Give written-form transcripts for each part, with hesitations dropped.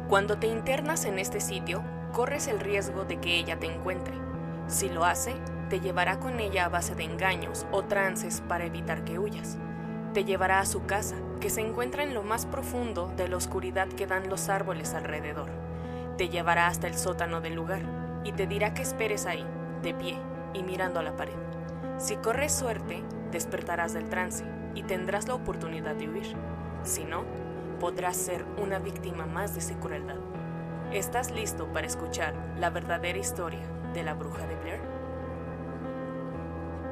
Cuando te internas en este sitio, corres el riesgo de que ella te encuentre. Si lo hace, te llevará con ella a base de engaños o trances para evitar que huyas. Te llevará a su casa, que se encuentra en lo más profundo de la oscuridad que dan los árboles alrededor. Te llevará hasta el sótano del lugar y te dirá que esperes ahí, de pie y mirando a la pared. Si corres suerte, despertarás del trance y tendrás la oportunidad de huir. Si no, podrás ser una víctima más de su crueldad. ¿Estás listo para escuchar la verdadera historia de la bruja de Blair?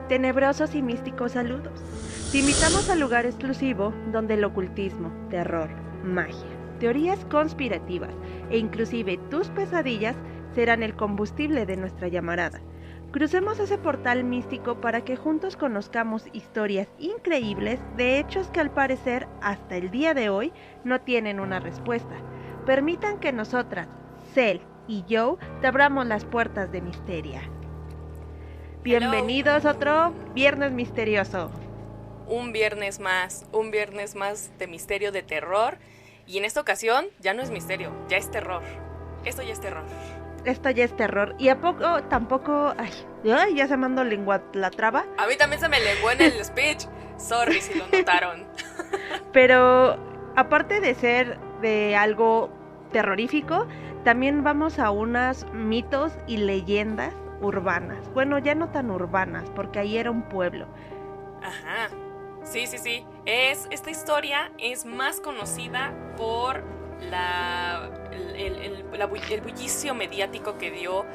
Tenebrosos y místicos saludos. Te invitamos al lugar exclusivo donde el ocultismo, terror, magia, teorías conspirativas e inclusive tus pesadillas serán el combustible de nuestra llamarada. Crucemos ese portal místico para que juntos conozcamos historias increíbles de hechos que al parecer hasta el día de hoy no tienen una respuesta. Permitan que nosotras, Cel y Joe, te abramos las puertas de Misteria. Bienvenidos a otro Viernes Misterioso. Un viernes más de misterio, de terror. Y en esta ocasión ya no es misterio, ya es terror. Esto ya es terror. Esto ya es terror. Y a poco, tampoco... Ay, ya se mandó lengua la traba. A mí también se me lenguó en el speech. Sorry si lo notaron. Pero aparte de ser de algo terrorífico, también vamos a unos mitos y leyendas urbanas. Bueno, ya no tan urbanas, porque ahí era un pueblo. Ajá. Sí. Esta historia es más conocida por el bullicio mediático que dio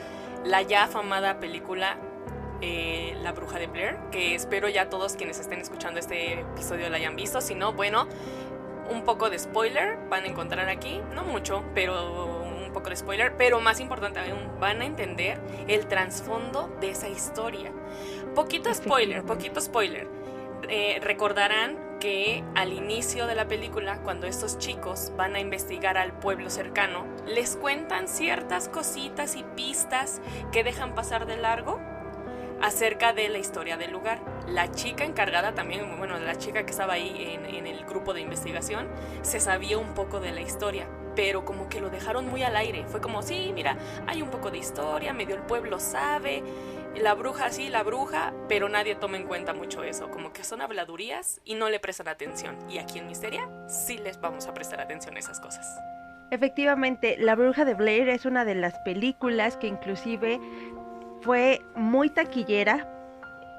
la ya afamada película La Bruja de Blair, que espero ya todos quienes estén escuchando este episodio la hayan visto. Si no, bueno, un poco de spoiler van a encontrar aquí, no mucho, pero un poco de spoiler, pero más importante aún, van a entender el trasfondo de esa historia. Poquito spoiler. Recordarán que al inicio de la película, cuando estos chicos van a investigar al pueblo cercano, les cuentan ciertas cositas y pistas que dejan pasar de largo acerca de la historia del lugar. La chica encargada también, bueno, la chica que estaba ahí en el grupo de investigación, se sabía un poco de la historia, pero como que lo dejaron muy al aire. Fue como, sí, mira, hay un poco de historia, medio el pueblo sabe, la bruja sí, la bruja, pero nadie toma en cuenta mucho eso, como que son habladurías y no le prestan atención. Y aquí en Misteria sí les vamos a prestar atención a esas cosas. Efectivamente, La Bruja de Blair es una de las películas que inclusive fue muy taquillera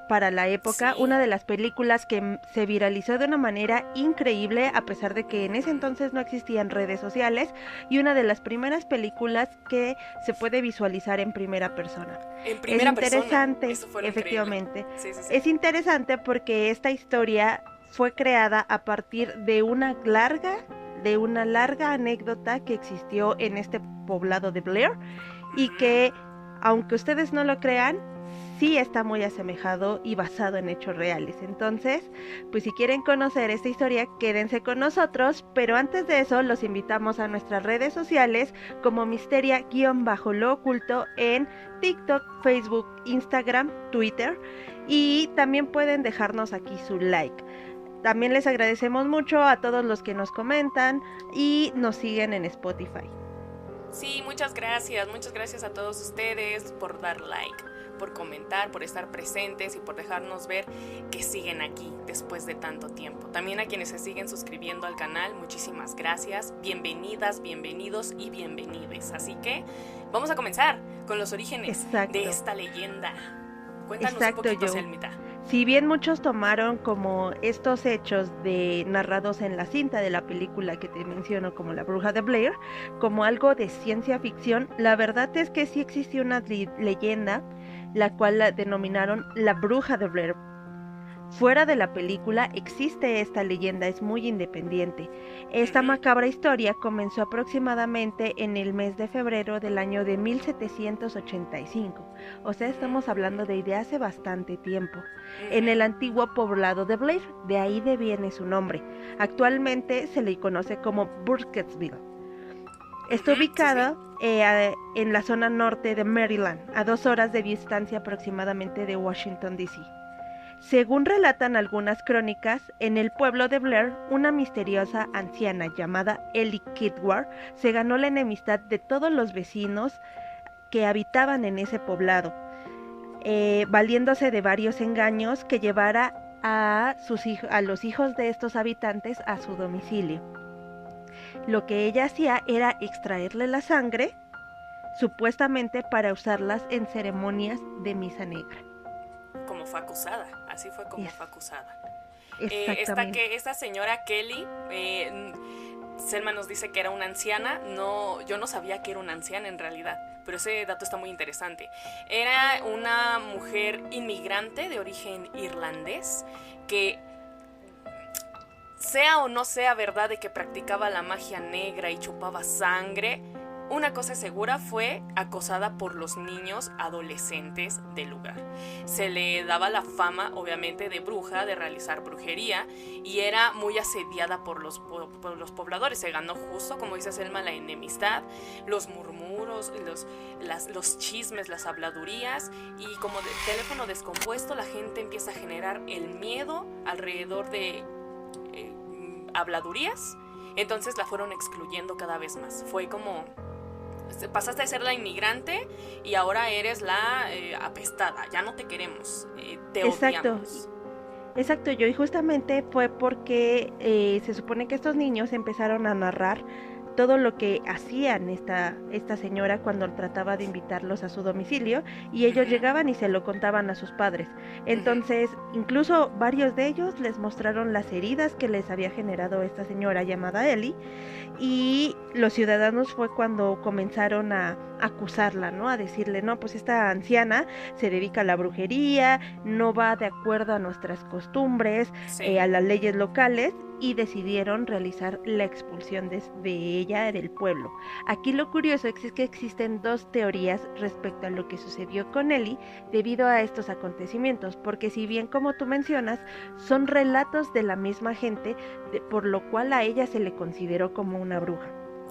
para la época, sí. Una de las películas que se viralizó de una manera increíble, a pesar de que en ese entonces no existían redes sociales, y una de las primeras películas que se puede visualizar en primera persona. En primera persona. Es interesante, efectivamente. Sí. Es interesante porque esta historia fue creada a partir de una larga anécdota que existió en este poblado de Blair, y que, aunque ustedes no lo crean, sí está muy asemejado y basado en hechos reales. Entonces, pues si quieren conocer esta historia, quédense con nosotros, pero antes de eso los invitamos a nuestras redes sociales como Misteria_lo oculto en TikTok, Facebook, Instagram, Twitter, y también pueden dejarnos aquí su like. También les agradecemos mucho a todos los que nos comentan y nos siguen en Spotify. Sí, muchas gracias a todos ustedes por dar like, por comentar, por estar presentes y por dejarnos ver que siguen aquí después de tanto tiempo. También a quienes se siguen suscribiendo al canal, muchísimas gracias, bienvenidas, bienvenidos y bienvenides. Así que vamos a comenzar con los orígenes de esta leyenda. Cuéntanos un poquito, Selmita. Si bien muchos tomaron como estos hechos narrados en la cinta de la película que te menciono como La Bruja de Blair, como algo de ciencia ficción, la verdad es que sí existió una leyenda, la cual la denominaron La Bruja de Blair. Fuera de la película existe esta leyenda, es muy independiente. Esta macabra historia comenzó aproximadamente en el mes de febrero del año de 1785. O sea, estamos hablando de hace bastante tiempo. En el antiguo poblado de Blair, de ahí deviene su nombre. Actualmente se le conoce como Burkittsville. Está ubicada en la zona norte de Maryland, a 2 horas de distancia aproximadamente de Washington, D.C. Según relatan algunas crónicas, en el pueblo de Blair, una misteriosa anciana llamada Ellie Kidward se ganó la enemistad de todos los vecinos que habitaban en ese poblado, valiéndose de varios engaños que llevara a los hijos de estos habitantes a su domicilio. Lo que ella hacía era extraerle la sangre, supuestamente para usarlas en ceremonias de misa negra. Como fue acusada, así fue como fue acusada. Exactamente. Esta señora Kelly, Selma nos dice que era una anciana. No, yo no sabía que era una anciana en realidad, pero ese dato está muy interesante. Era una mujer inmigrante de origen irlandés que, sea o no sea verdad de que practicaba la magia negra y chupaba sangre, una cosa segura, fue acosada por los niños adolescentes del lugar. Se le daba la fama, obviamente, de bruja, de realizar brujería, y era muy asediada por los pobladores. Se ganó justo, como dice Selma, la enemistad, los murmuros, los chismes, las habladurías, y como de teléfono descompuesto, la gente empieza a generar el miedo alrededor de habladurías. Entonces la fueron excluyendo cada vez más. Fue como... pasaste de ser la inmigrante y ahora eres la apestada, ya no te queremos, te odiamos. Exacto, y justamente fue porque se supone que estos niños empezaron a narrar todo lo que hacían esta señora cuando trataba de invitarlos a su domicilio, y ellos llegaban y se lo contaban a sus padres. Entonces, incluso varios de ellos les mostraron las heridas que les había generado esta señora llamada Ellie, y los ciudadanos fue cuando comenzaron a acusarla, ¿no? A decirle, no, pues esta anciana se dedica a la brujería, no va de acuerdo a nuestras costumbres, sí, a las leyes locales, y decidieron realizar la expulsión de ella del pueblo. Aquí lo curioso es que existen dos teorías respecto a lo que sucedió con Ellie debido a estos acontecimientos, porque si bien, como tú mencionas, son relatos de la misma gente, por lo cual a ella se le consideró como una bruja.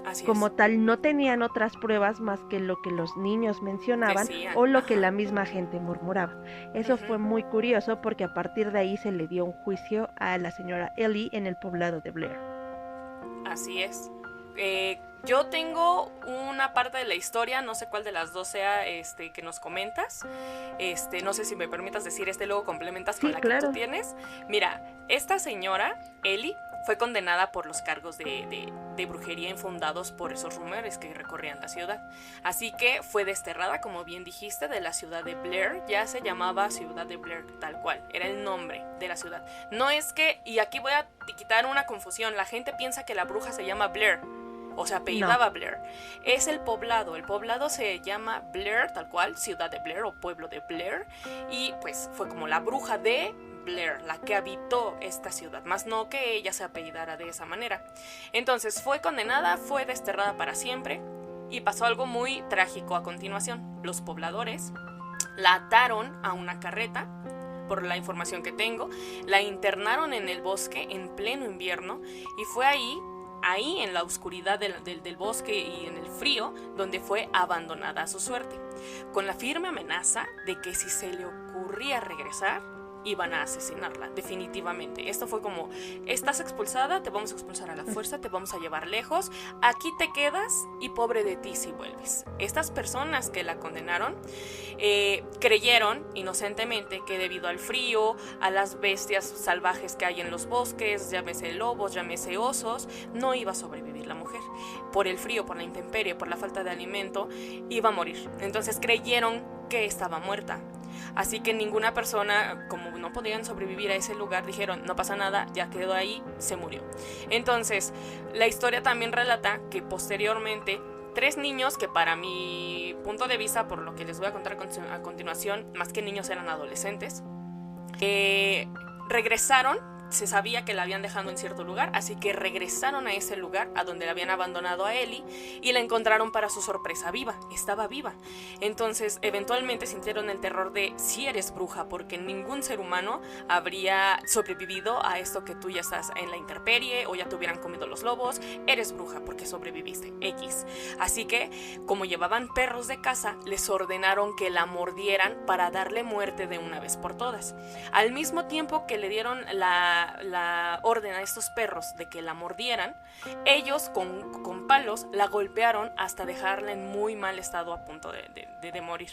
Así como es. tal, no tenían otras pruebas más que lo que los niños mencionaban o lo que la misma gente murmuraba. Eso fue muy curioso porque a partir de ahí se le dio un juicio a la señora Ellie en el poblado de Blair. Así es. Yo tengo una parte de la historia, no sé cuál de las dos sea que nos comentas. No sé si me permitas decir luego complementas con la que tú tienes. Mira, esta señora, Ellie, fue condenada por los cargos de brujería infundados por esos rumores que recorrían la ciudad. Así que fue desterrada, como bien dijiste, de la ciudad de Blair. Ya se llamaba ciudad de Blair tal cual, era el nombre de la ciudad. No es que, y aquí voy a quitar una confusión, la gente piensa que la bruja se llama Blair, o sea, apellidaba Blair. Es el poblado se llama Blair tal cual, ciudad de Blair o pueblo de Blair, y pues fue como la bruja de Blair, la que habitó esta ciudad, más no que ella se apellidara de esa manera. Entonces fue condenada, fue desterrada para siempre, y pasó algo muy trágico a continuación. Los pobladores la ataron a una carreta, por la información que tengo, la internaron en el bosque en pleno invierno, y fue ahí en la oscuridad del bosque y en el frío, donde fue abandonada a su suerte, con la firme amenaza de que si se le ocurría regresar, iban a asesinarla, definitivamente. Esto fue como, estás expulsada, te vamos a expulsar a la fuerza, te vamos a llevar lejos, aquí te quedas y pobre de ti si vuelves. Estas personas que la condenaron creyeron inocentemente que debido al frío, a las bestias salvajes que hay en los bosques, llámese lobos, llámese osos, no iba a sobrevivir la mujer. Por el frío, por la intemperie, por la falta de alimento, iba a morir. Entonces creyeron que estaba muerta. Así que ninguna persona, como no podían sobrevivir a ese lugar, dijeron, no pasa nada, ya quedó ahí, se murió. Entonces, la historia también relata que posteriormente 3 niños, que para mi punto de vista, por lo que les voy a contar a continuación, más que niños eran adolescentes, regresaron se sabía que la habían dejado en cierto lugar, así que regresaron a ese lugar a donde la habían abandonado a Ellie y la encontraron para su sorpresa viva, estaba viva. Entonces eventualmente sintieron el terror de si eres bruja, porque ningún ser humano habría sobrevivido a esto que tú ya estás en la intemperie o ya te hubieran comido los lobos, eres bruja porque sobreviviste, X. Así que como llevaban perros de caza, les ordenaron que la mordieran para darle muerte de una vez por todas. Al mismo tiempo que le dieron la orden a estos perros de que la mordieran, ellos con palos la golpearon hasta dejarla en muy mal estado, a punto de morir.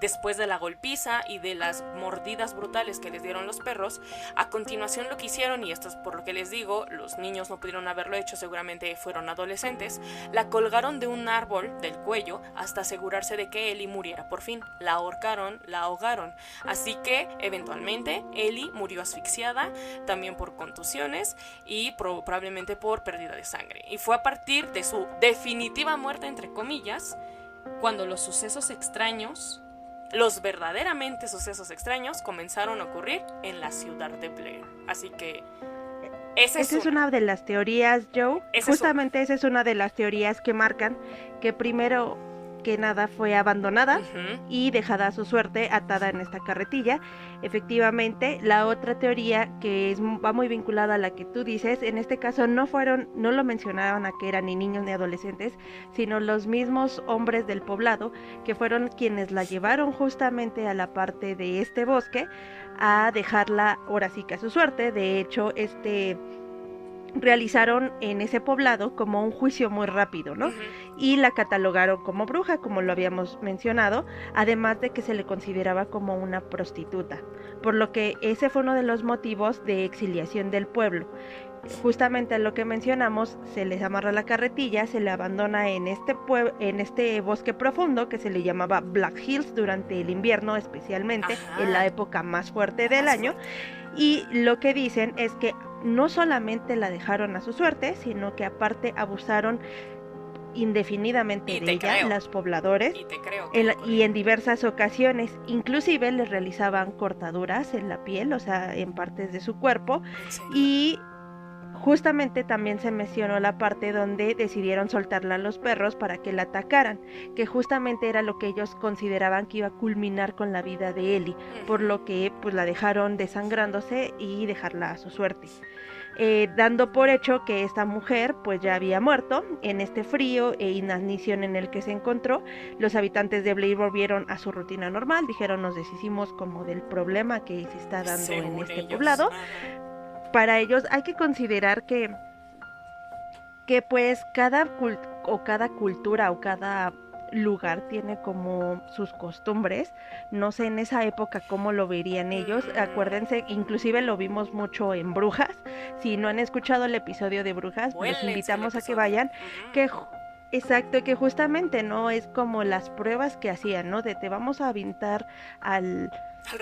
Después de la golpiza y de las mordidas brutales que les dieron los perros, a continuación lo que hicieron, y esto es por lo que les digo, los niños no pudieron haberlo hecho, seguramente fueron adolescentes, la colgaron de un árbol del cuello hasta asegurarse de que Ellie muriera por fin. La ahorcaron, la ahogaron. Así que eventualmente Ellie murió asfixiada, también por contusiones y probablemente por pérdida de sangre. Y fue a partir de su definitiva muerte, entre comillas, cuando los sucesos extraños, los verdaderamente sucesos extraños, comenzaron a ocurrir en la ciudad de Blair. Así que esa es una de las teorías, Joe. Justamente esa es una de las teorías que marcan que primero que nada fue abandonada y dejada a su suerte, atada en esta carretilla. Efectivamente, la otra teoría que va muy vinculada a la que tú dices, en este caso no lo mencionaban a que eran ni niños ni adolescentes, sino los mismos hombres del poblado, que fueron quienes la llevaron justamente a la parte de este bosque a dejarla ahora sí que a su suerte. De hecho, realizaron en ese poblado como un juicio muy rápido, ¿no? Y la catalogaron como bruja, como lo habíamos mencionado, además de que se le consideraba como una prostituta, por lo que ese fue uno de los motivos de exiliación del pueblo. Justamente lo que mencionamos, se les amarra la carretilla, se le abandona en este bosque profundo que se le llamaba Black Hills durante el invierno, especialmente en la época más fuerte del año. Y lo que dicen es que no solamente la dejaron a su suerte, sino que aparte abusaron indefinidamente de ella, los pobladores, y en diversas ocasiones, inclusive les realizaban cortaduras en la piel, o sea, en partes de su cuerpo, y justamente también se mencionó la parte donde decidieron soltarla a los perros para que la atacaran, que justamente era lo que ellos consideraban que iba a culminar con la vida de Ellie, por lo que pues la dejaron desangrándose y dejarla a su suerte. Dando por hecho que esta mujer pues ya había muerto. En este frío e inanición en el que se encontró, los habitantes de Blair volvieron a su rutina normal, dijeron: nos deshicimos como del problema que se está dando en este poblado. Para ellos hay que considerar que pues cada cultura o cada lugar tiene como sus costumbres. No sé en esa época cómo lo verían ellos. Acuérdense, inclusive lo vimos mucho en Brujas. Si no han escuchado el episodio de Brujas, les invitamos a que vayan. Exacto, que justamente no es como las pruebas que hacían, ¿no? De te vamos a aventar al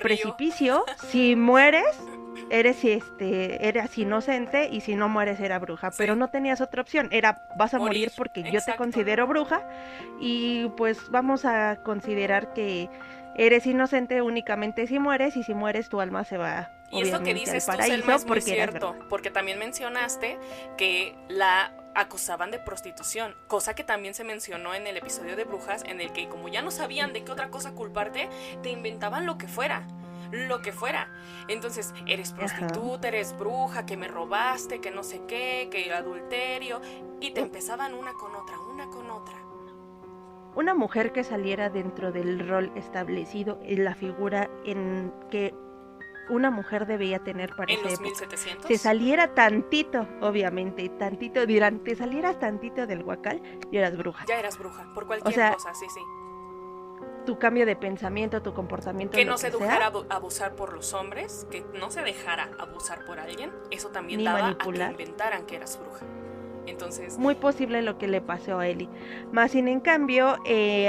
precipicio, si mueres eres inocente, y si no mueres era bruja, pero no tenías otra opción, vas a morir porque yo te considero bruja, y pues vamos a considerar que eres inocente únicamente si mueres, y si mueres tu alma se va. Y eso que dices tú, Selma, es muy cierto, porque también mencionaste que la acusaban de prostitución, cosa que también se mencionó en el episodio de Brujas, en el que como ya no sabían de qué otra cosa culparte, te inventaban lo que fuera. Entonces, eres prostituta, eres bruja, que me robaste, que no sé qué, que adulterio, y te empezaban una con otra. Una mujer que saliera dentro del rol establecido en la figura en que una mujer debía tener para esa época. 1700. Se saliera tantito, obviamente, dirán, te salieras tantito del huacal y eras bruja. Ya eras bruja, por cualquier cosa, sí. Tu cambio de pensamiento, tu comportamiento, que no se dejara abusar por los hombres, que no se dejara abusar por alguien, eso también daba manipular. A que inventaran que eras bruja. Entonces, muy posible lo que le pasó a Ellie. Más sin en cambio,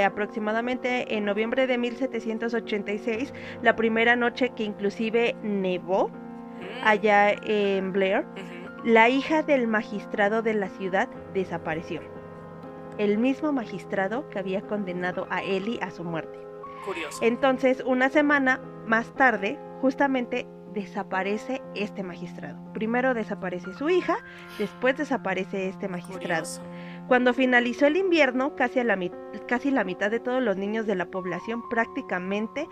aproximadamente en noviembre de 1786, la primera noche que inclusive nevó allá en Blair, la hija del magistrado de la ciudad desapareció. El mismo magistrado que había condenado a Ellie a su muerte. Curioso. Entonces, una semana más tarde, justamente desaparece este magistrado. Primero desaparece su hija, después desaparece este magistrado. Curioso. Cuando finalizó el invierno, casi la mitad de todos los niños de la población prácticamente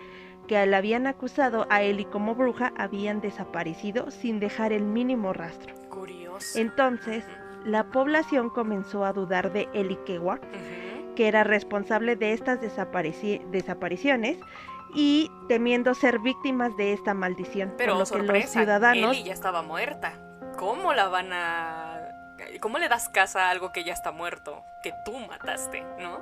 que la habían acusado a Ellie como bruja habían desaparecido sin dejar el mínimo rastro. Curioso. Entonces, la población comenzó a dudar de Ellie Kewart, que era responsable de estas desapariciones y temiendo ser víctimas de esta maldición. Pero por lo sorpresa, que los ciudadanos... Ellie ya estaba muerta. ¿Cómo le das casa a algo que ya está muerto, que tú mataste, no?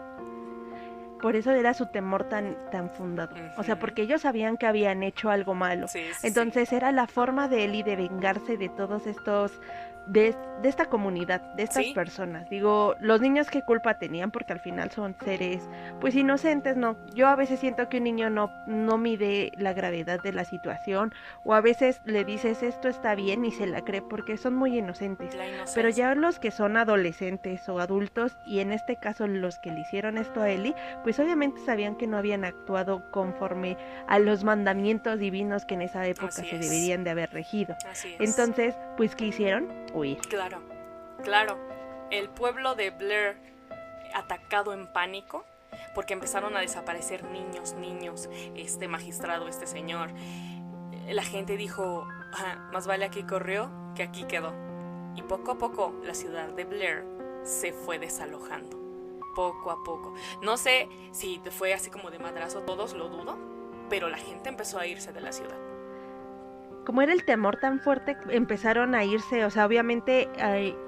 Por eso era su temor tan fundado. O sea, porque ellos sabían que habían hecho algo malo. Sí, Entonces era la forma de Ellie de vengarse de todos estos... De esta comunidad, de estas personas. Digo, los niños qué culpa tenían, porque al final son seres pues inocentes, ¿no? Yo a veces siento que un niño no mide la gravedad de la situación, o a veces le dices esto está bien y se la cree porque son muy inocentes. Pero ya los que son adolescentes o adultos, y en este caso los que le hicieron esto a Ellie, pues obviamente sabían que no habían actuado conforme a los mandamientos divinos que en esa época se deberían de haber regido. Entonces, pues ¿qué hicieron? Huir. Claro. El pueblo de Blair atacado en pánico porque empezaron a desaparecer niños, este magistrado, este señor. La gente dijo, más vale aquí corrió que aquí quedó. Y poco a poco la ciudad de Blair se fue desalojando. Poco a poco. No sé si fue así como de madrazo, todos lo dudo, pero la gente empezó a irse de la ciudad. Como era el temor tan fuerte, empezaron a irse, o sea, obviamente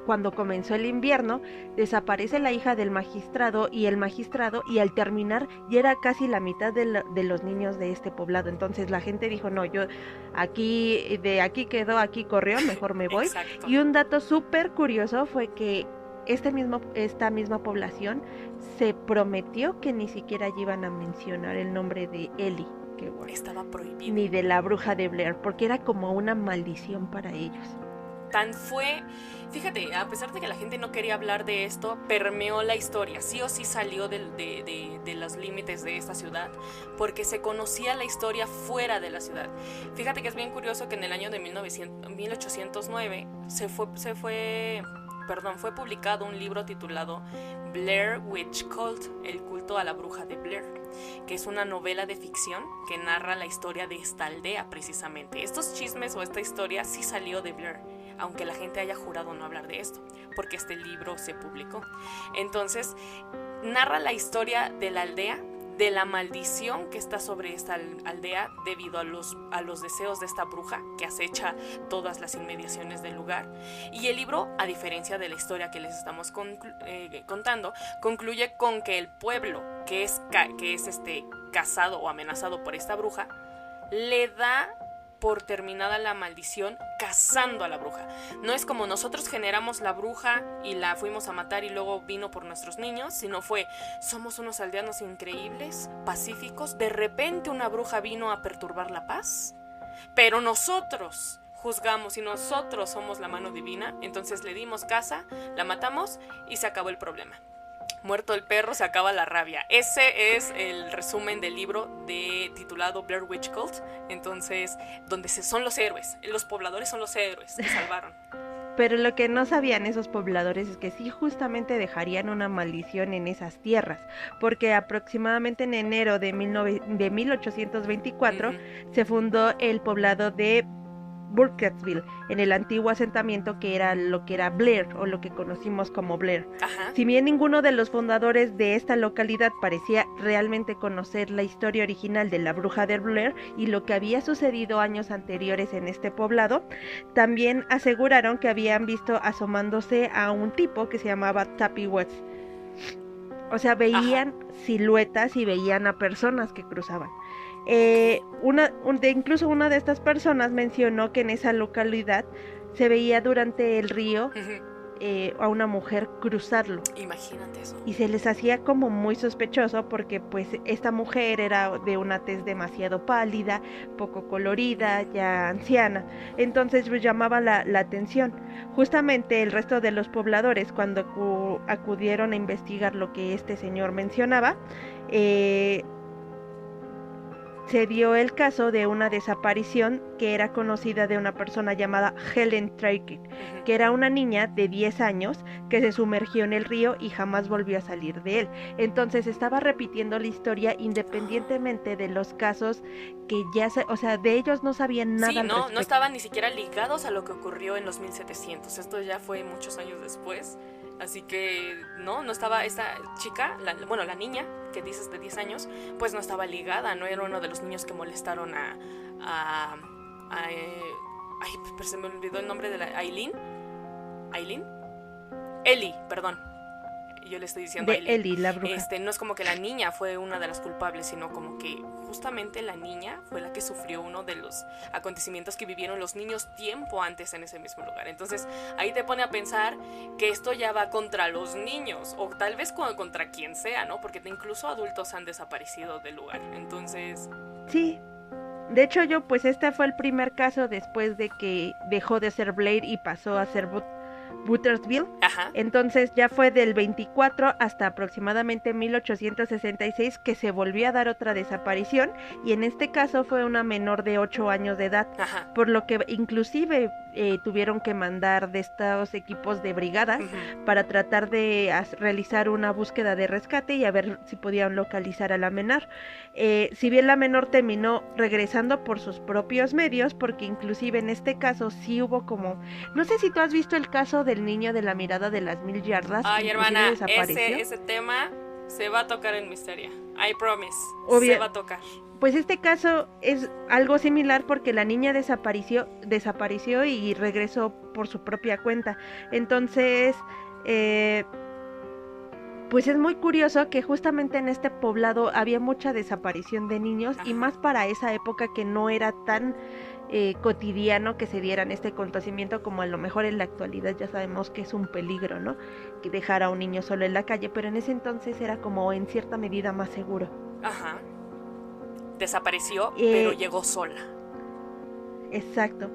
cuando comenzó el invierno, desaparece la hija del magistrado, y al terminar ya era casi la mitad de los niños de este poblado. Entonces la gente dijo, no, yo de aquí quedó, aquí corrió, mejor me voy. Exacto. Y un dato súper curioso fue que esta misma población se prometió que ni siquiera iban a mencionar el nombre de Ellie. Estaba prohibido. Ni de la bruja de Blair, porque era como una maldición para ellos. Tan fue, fíjate, a pesar de que la gente no quería hablar de esto, permeó la historia, sí o sí salió de los límites de esta ciudad, porque se conocía la historia fuera de la ciudad. Fíjate que es bien curioso que en el año de 1809 fue publicado un libro titulado Blair Witch Cult, el culto a la bruja de Blair, que es una novela de ficción que narra la historia de esta aldea precisamente. Estos chismes o esta historia sí salió de Blair, aunque la gente haya jurado no hablar de esto, porque este libro se publicó. Entonces, narra la historia de la aldea, de la maldición que está sobre esta aldea debido a los deseos de esta bruja que acecha todas las inmediaciones del lugar. Y el libro, a diferencia de la historia que les estamos contando, concluye con que el pueblo que es cazado o amenazado por esta bruja le da por terminada la maldición cazando a la bruja. No es como nosotros generamos la bruja y la fuimos a matar y luego vino por nuestros niños, sino somos unos aldeanos increíbles, pacíficos, de repente una bruja vino a perturbar la paz, pero nosotros juzgamos y nosotros somos la mano divina, entonces le dimos caza, la matamos y se acabó el problema. Muerto el perro, se acaba la rabia. Ese es el resumen del libro titulado Blair Witch Cult. Entonces, donde son los héroes. Los pobladores son los héroes que salvaron. Pero lo que no sabían esos pobladores es que sí justamente dejarían una maldición en esas tierras, porque aproximadamente en enero de 1824 se fundó el poblado de Burkittsville, en el antiguo asentamiento que era lo que era Blair, o lo que conocimos como Blair. Si bien ninguno de los fundadores de esta localidad parecía realmente conocer la historia original de la bruja de Blair y lo que había sucedido años anteriores en este poblado, también aseguraron que habían visto asomándose a un tipo que se llamaba Tappy Woods. O sea, veían siluetas y veían a personas que cruzaban. Incluso una de estas personas mencionó que en esa localidad se veía durante el río a una mujer cruzarlo. Imagínate eso. Y se les hacía como muy sospechoso porque pues esta mujer era de una tez demasiado pálida, poco colorida, ya anciana. Entonces pues llamaba la atención. Justamente el resto de los pobladores, cuando acudieron a investigar lo que este señor mencionaba, se dio el caso de una desaparición que era conocida de una persona llamada Helen Traker, que era una niña de 10 años que se sumergió en el río y jamás volvió a salir de él. Entonces estaba repitiendo la historia independientemente de los casos que ya, o sea, de ellos no sabían nada. Sí, al respecto. No estaban ni siquiera ligados a lo que ocurrió en los 1700. Esto ya fue muchos años después. Así que no estaba esta chica, la niña que dices de 10 años, pues no estaba ligada, no era uno de los niños que molestaron pero se me olvidó el nombre de la Ellie, perdón. Yo le estoy diciendo de Ellie, la bruja. No es como que la niña fue una de las culpables, sino como que justamente la niña fue la que sufrió uno de los acontecimientos que vivieron los niños tiempo antes en ese mismo lugar. Entonces ahí te pone a pensar que esto ya va contra los niños, o tal vez contra quien sea, ¿no? Porque incluso adultos han desaparecido del lugar. Entonces... Sí. De hecho, pues este fue el primer caso después de que dejó de ser Blair y pasó a ser Buttersville. Ajá. Entonces ya fue del 24 hasta aproximadamente 1866 que se volvió a dar otra desaparición, y en este caso fue una menor de 8 años de edad. Ajá. Por lo que inclusive tuvieron que mandar de estos equipos de brigadas para tratar de realizar una búsqueda de rescate y a ver si podían localizar a la menor. Si bien la menor terminó regresando por sus propios medios, porque inclusive en este caso sí hubo como, no sé si tú has visto el caso del niño de la mirada de las 1000 yardas. Ay, hermana, ese tema se va a tocar en Misteria. I promise. Se va a tocar. Pues este caso es algo similar porque la niña desapareció y regresó por su propia cuenta. Entonces, pues es muy curioso que justamente en este poblado había mucha desaparición de niños. Ajá. Y más para esa época que no era tan cotidiano que se dieran este acontecimiento como a lo mejor en la actualidad ya sabemos que es un peligro, ¿no? Que dejar a un niño solo en la calle, pero en ese entonces era como en cierta medida más seguro. Ajá. Desapareció, pero llegó sola. Exacto.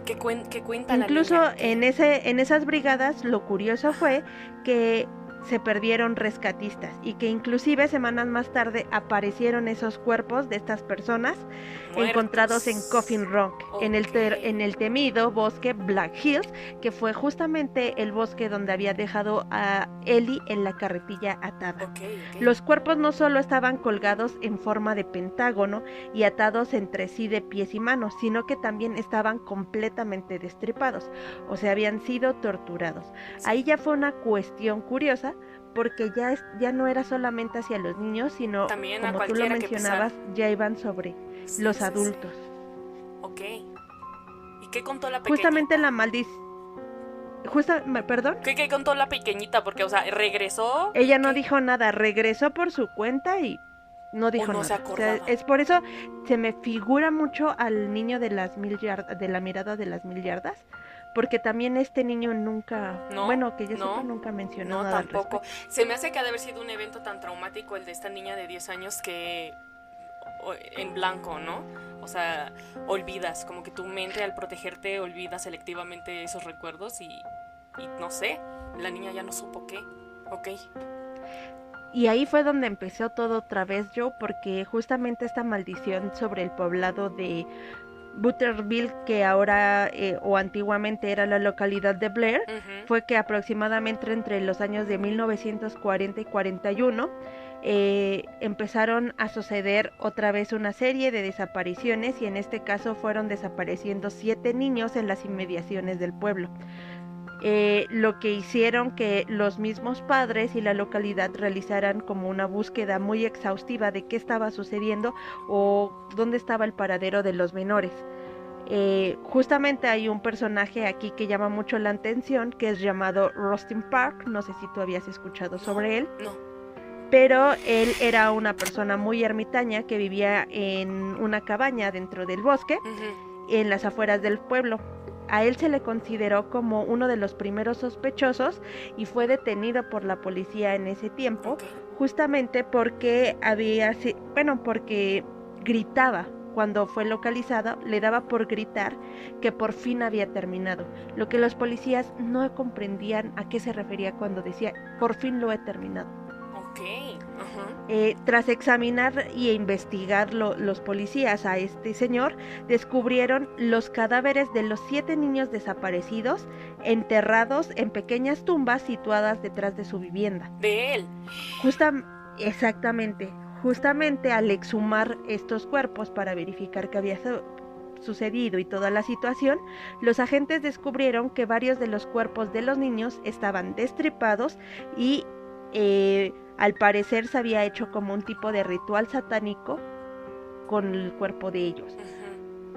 ¿Qué cuenta incluso la niña? en esas brigadas lo curioso fue que se perdieron rescatistas y que inclusive semanas más tarde aparecieron esos cuerpos de estas personas muertos, encontrados en Coffin Rock, okay, en el temido bosque Black Hills, que fue justamente el bosque donde había dejado a Ellie en la carretilla atada. Okay. Los cuerpos no solo estaban colgados en forma de pentágono y atados entre sí de pies y manos, sino que también estaban completamente destripados, o sea, habían sido torturados. Sí. Ahí ya fue una cuestión curiosa, porque ya no era solamente hacia los niños, sino también, como tú lo mencionabas, ya iban sobre los adultos. Sí. Ok. ¿Y qué contó la pequeñita? Justamente la maldición. ¿Perdón? ¿Qué contó la pequeñita? Porque, o sea, regresó. Ella no dijo nada, regresó por su cuenta y no dijo nada. Se acordaba. O sea, es por eso se me figura mucho al niño de las 1000 yardas, de la mirada de las 1000 yardas. Porque también este niño nunca, que yo sepa, nunca mencionó nada. No, tampoco. Se me hace que ha de haber sido un evento tan traumático el de esta niña de 10 años que en blanco, ¿no? O sea, olvidas, como que tu mente al protegerte olvida selectivamente esos recuerdos y no sé, la niña ya no supo qué. Ok. Y ahí fue donde empezó todo otra vez, Joe, porque justamente esta maldición sobre el poblado de Buttersville, que ahora o antiguamente era la localidad de Blair, fue que aproximadamente entre los años de 1940 y 41 empezaron a suceder otra vez una serie de desapariciones, y en este caso fueron desapareciendo 7 niños en las inmediaciones del pueblo. Lo que hicieron que los mismos padres y la localidad realizaran como una búsqueda muy exhaustiva de qué estaba sucediendo o dónde estaba el paradero de los menores. Justamente hay un personaje aquí que llama mucho la atención, que es llamado Rustin Park. No sé si tú habías escuchado sobre él. No. Pero él era una persona muy ermitaña que vivía en una cabaña dentro del bosque, en las afueras del pueblo. A él se le consideró como uno de los primeros sospechosos y fue detenido por la policía en ese tiempo, justamente porque porque gritaba. Cuando fue localizado, le daba por gritar que por fin había terminado, lo que los policías no comprendían a qué se refería cuando decía por fin lo he terminado. Ok, Tras examinar e investigar los policías a este señor, descubrieron los cadáveres de los 7 niños desaparecidos, enterrados en pequeñas tumbas situadas detrás de su vivienda. ¿De él? Exactamente. Justamente al exhumar estos cuerpos para verificar qué había sucedido y toda la situación, los agentes descubrieron que varios de los cuerpos de los niños estaban destripados y al parecer se había hecho como un tipo de ritual satánico con el cuerpo de ellos.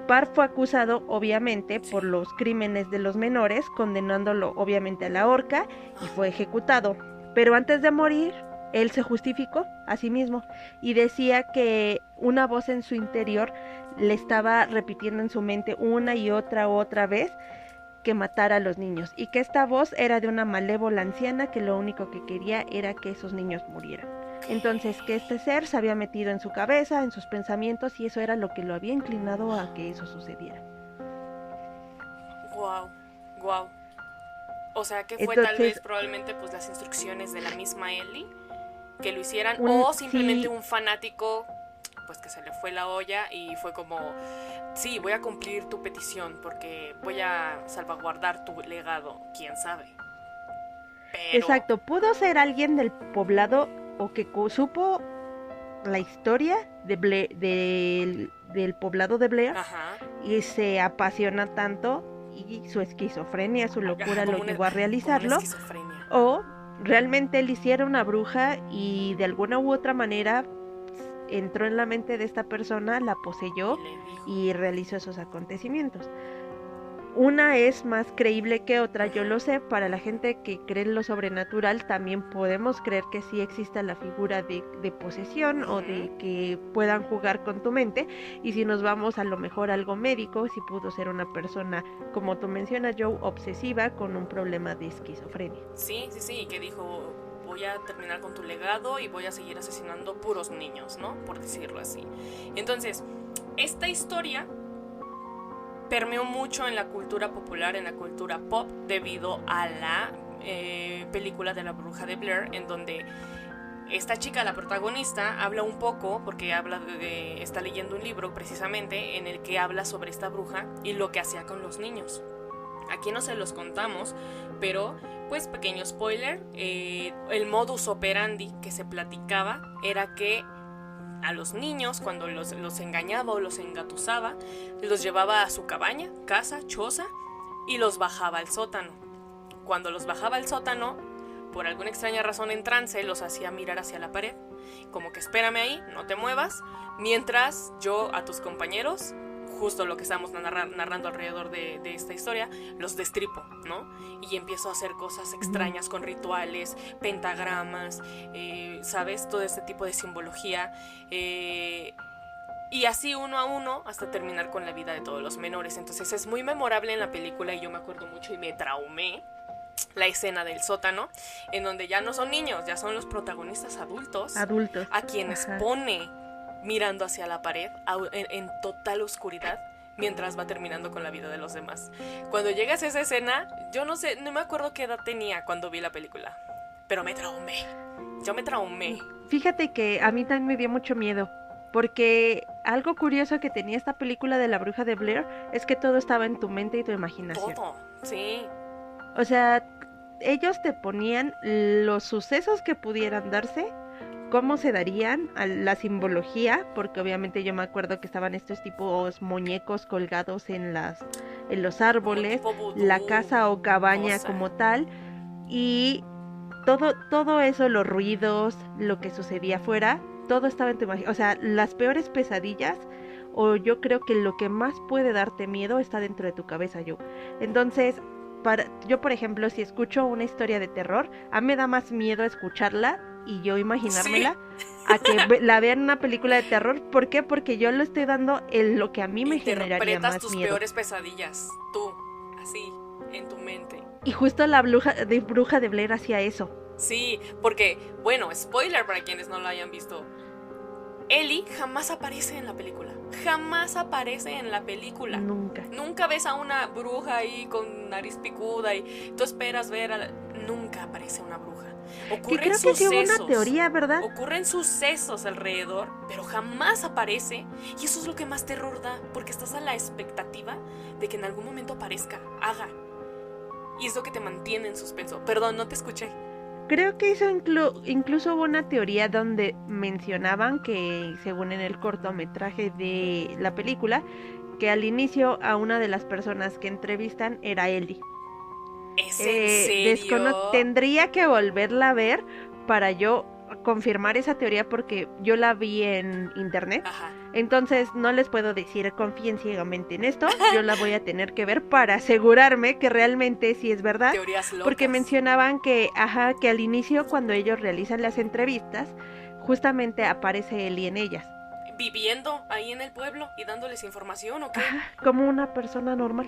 Parr fue acusado obviamente por los crímenes de los menores, condenándolo obviamente a la horca y fue ejecutado. Pero antes de morir, él se justificó a sí mismo y decía que una voz en su interior le estaba repitiendo en su mente una y otra vez que matara a los niños, y que esta voz era de una malévola anciana que lo único que quería era que esos niños murieran. Entonces, que este ser se había metido en su cabeza, en sus pensamientos, y eso era lo que lo había inclinado a que eso sucediera. Wow. O sea, que fue tal vez probablemente pues las instrucciones de la misma Ellie que lo hicieran, o simplemente un fanático pues que se le fue la olla y fue como, sí, voy a cumplir tu petición porque voy a salvaguardar tu legado, quién sabe. Pero... Exacto, pudo ser alguien del poblado o que supo la historia del poblado de Blair. Ajá. Y se apasiona tanto y su esquizofrenia, su locura lo llevó a realizarlo. O realmente él hiciera una bruja y de alguna u otra manera entró en la mente de esta persona, la poseyó y realizó esos acontecimientos. Una es más creíble que otra, yo lo sé. Para la gente que cree en lo sobrenatural, también podemos creer que sí exista la figura de posesión o de que puedan jugar con tu mente. Y si nos vamos a lo mejor a algo médico, si pudo ser una persona, como tú mencionas, Joe, obsesiva con un problema de esquizofrenia. Sí, que dijo, voy a terminar con tu legado y voy a seguir asesinando puros niños, ¿no? Por decirlo así. Entonces, esta historia permeó mucho en la cultura popular, en la cultura pop, debido a la película de La Bruja de Blair, en donde esta chica, la protagonista, habla un poco, porque está leyendo un libro precisamente en el que habla sobre esta bruja y lo que hacía con los niños. Aquí no se los contamos, pero pues pequeño spoiler, el modus operandi que se platicaba era que a los niños, cuando los engañaba o los engatusaba, los llevaba a su cabaña, casa, choza, y los bajaba al sótano. Cuando los bajaba al sótano, por alguna extraña razón en trance, los hacía mirar hacia la pared, como que espérame ahí, no te muevas, mientras yo a tus compañeros, justo lo que estamos narrando alrededor de esta historia, los destripo, ¿no? Y empiezo a hacer cosas extrañas con rituales, pentagramas, ¿sabes? Todo este tipo de simbología, y así uno a uno hasta terminar con la vida de todos los menores. Entonces es muy memorable en la película y yo me acuerdo mucho y me traumé la escena del sótano, en donde ya no son niños, ya son los protagonistas adultos. A quienes pone mirando hacia la pared en total oscuridad mientras va terminando con la vida de los demás. Cuando llegas a esa escena, yo no me acuerdo qué edad tenía cuando vi la película, pero yo me traumé. Fíjate que a mí también me dio mucho miedo, porque algo curioso que tenía esta película de La Bruja de Blair es que todo estaba en tu mente y tu imaginación. Todo, sí. O sea, ellos te ponían los sucesos que pudieran darse, cómo se darían, a la simbología, porque obviamente yo me acuerdo que estaban estos tipos muñecos colgados en los árboles, vudú, la casa o cabaña como tal, y todo eso, los ruidos, lo que sucedía afuera, todo estaba en tu imaginación. O sea, las peores pesadillas, o yo creo que lo que más puede darte miedo está dentro de tu cabeza, yo. Entonces, yo por ejemplo, si escucho una historia de terror, a mí me da más miedo escucharla y yo imaginármela, a que la vea en una película de terror. ¿Por qué? Porque yo le estoy dando lo que a mí me generaría más tus miedo. Peores pesadillas, tú, así, en tu mente. Y justo la Bruja de Blair hacía eso. Sí, porque, bueno, spoiler para quienes no lo hayan visto, Ellie jamás aparece en la película. Nunca ves a una bruja ahí con nariz picuda y tú esperas ver nunca aparece una bruja. Que creo que sí hubo una teoría, ¿verdad? Ocurren sucesos alrededor, pero jamás aparece. Y eso es lo que más terror da, porque estás a la expectativa de que en algún momento aparezca, haga. Y es lo que te mantiene en suspenso. Perdón, no te escuché. Creo que eso incluso hubo una teoría donde mencionaban que, según en el cortometraje de la película, que al inicio a una de las personas que entrevistan era Ellie. ¿Es en serio? Tendría que volverla a ver para yo confirmar esa teoría porque yo la vi en internet. Ajá. Entonces no les puedo decir confíen ciegamente en esto. Yo la voy a tener que ver para asegurarme que realmente sí es verdad. Teorías locas. Porque mencionaban que, que al inicio cuando ellos realizan las entrevistas, justamente aparece Ellie en ellas. ¿Viviendo ahí en el pueblo y dándoles información o qué? Como una persona normal.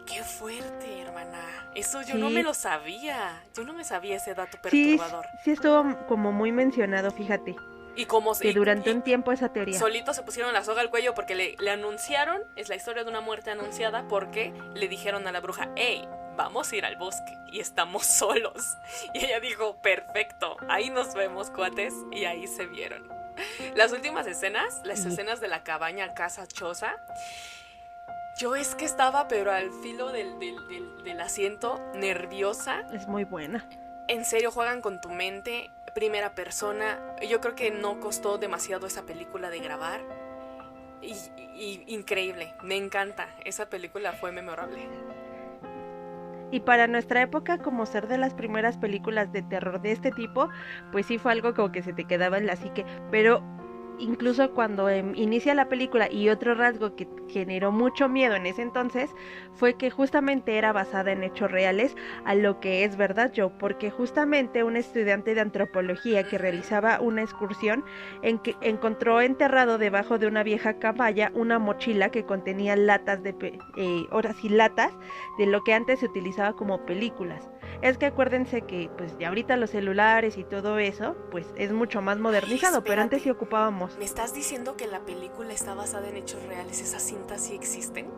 ¡Qué fuerte, hermana! Eso yo no me lo sabía. Yo no me sabía ese dato Sí, perturbador. Sí estuvo como muy mencionado, fíjate. Y como que durante un tiempo esa teoría. Solitos se pusieron la soga al cuello porque le anunciaron, es la historia de una muerte anunciada porque le dijeron a la bruja, hey, vamos a ir al bosque y estamos solos. Y ella dijo, perfecto, ahí nos vemos, cuates, y ahí se vieron. Las últimas escenas, las escenas de la cabaña, casa, choza, yo es que estaba pero al filo del asiento, nerviosa. Es muy buena. En serio, juegan con tu mente, primera persona. Yo creo que no costó demasiado esa película de grabar. Y increíble, me encanta. Esa película fue memorable. Y para nuestra época, como ser de las primeras películas de terror de este tipo, pues sí fue algo como que se te quedaba en la psique. Pero incluso cuando inicia la película, y otro rasgo que generó mucho miedo en ese entonces fue que justamente era basada en hechos reales, a lo que es verdad, porque justamente un estudiante de antropología que realizaba una excursión encontró enterrado debajo de una vieja caballa una mochila que contenía latas latas de lo que antes se utilizaba como películas. Es que acuérdense que pues ya ahorita los celulares y todo eso pues es mucho más modernizado. Ay, pero antes sí ocupábamos. ¿Me estás diciendo que la película está basada en hechos reales? ¿Esas cintas sí existen?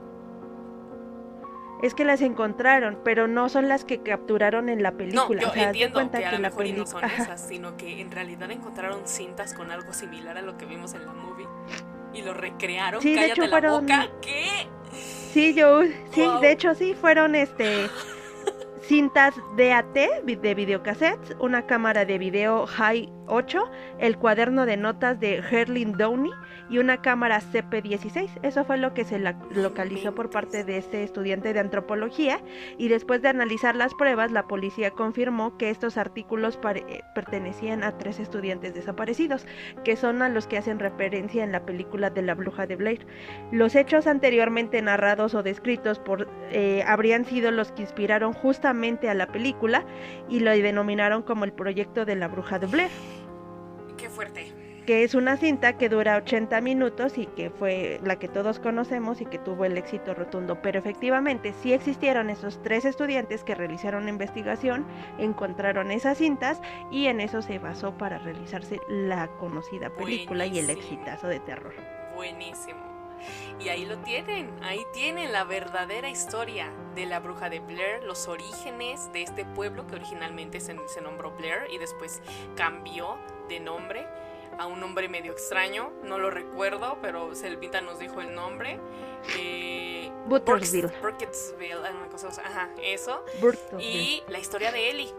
Es que las encontraron, pero no son las que capturaron en la película. No, yo entiendo que a lo mejor no son esas, sino que en realidad encontraron cintas con algo similar a lo que vimos en la movie y lo recrearon. Sí, Cállate de hecho fueron... la boca. ¿Qué? Sí, sí, wow. De hecho sí fueron cintas DAT de videocassettes, una cámara de video High 8, el cuaderno de notas de Herlin Downey y una cámara CP16. Eso fue lo que se localizó por parte de este estudiante de antropología, y después de analizar las pruebas, la policía confirmó que estos artículos pertenecían a 3 estudiantes desaparecidos, que son a los que hacen referencia en la película de La Bruja de Blair. Los hechos anteriormente narrados o descritos habrían sido los que inspiraron justamente a la película y lo denominaron como el proyecto de La Bruja de Blair. ¡Qué fuerte! Que es una cinta que dura 80 minutos y que fue la que todos conocemos y que tuvo el éxito rotundo. Pero efectivamente sí existieron esos 3 estudiantes que realizaron una investigación, encontraron esas cintas y en eso se basó para realizarse la conocida película. Buenísimo. Y el exitazo de terror. Buenísimo. Y ahí lo tienen, la verdadera historia de La Bruja de Blair, los orígenes de este pueblo que originalmente se nombró Blair y después cambió de nombre a un nombre medio extraño, no lo recuerdo, pero Selvita nos dijo el nombre. Burkittsville, una cosa, ajá, eso. Y la historia de Ellie,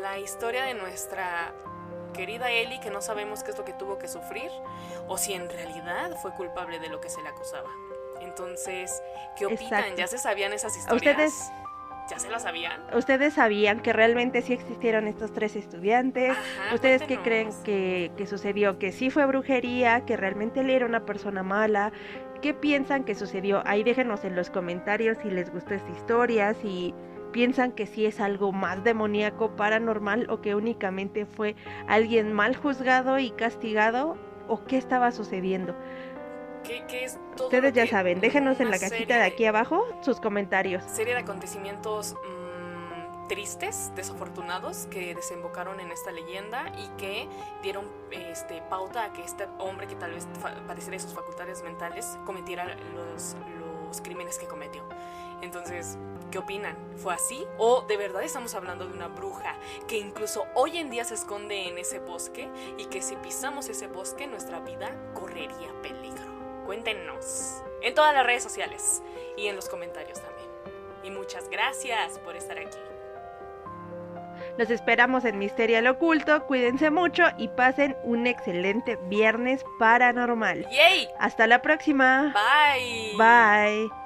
la historia de nuestra querida Ellie, que no sabemos qué es lo que tuvo que sufrir o si en realidad fue culpable de lo que se le acusaba. Entonces, ¿qué opinan? Exacto. ¿Ya se sabían esas historias? ¿Ya se las sabían? ¿Ustedes sabían que realmente sí existieron estos 3 estudiantes? Ajá, ¿ustedes qué creen que sucedió? ¿Que sí fue brujería? ¿Que realmente él era una persona mala? ¿Qué piensan que sucedió? Ahí déjenos en los comentarios si les gustó esta historia, si piensan que sí es algo más demoníaco, paranormal, o que únicamente fue alguien mal juzgado y castigado, o qué estaba sucediendo. ¿Qué es todo? Ustedes ya saben, déjenos en la cajita de aquí abajo sus comentarios. Serie de acontecimientos tristes, desafortunados, que desembocaron en esta leyenda y que dieron pauta a que este hombre, que tal vez padeciera de sus facultades mentales, cometiera los los crímenes que cometió. Entonces, ¿qué opinan? ¿Fue así? ¿O de verdad estamos hablando de una bruja que incluso hoy en día se esconde en ese bosque y que si pisamos ese bosque nuestra vida correría peligro? Cuéntenos en todas las redes sociales y en los comentarios también. Y muchas gracias por estar aquí. Los esperamos en Misterio al Oculto, cuídense mucho y pasen un excelente viernes paranormal. ¡Yay! Hasta la próxima. Bye. Bye.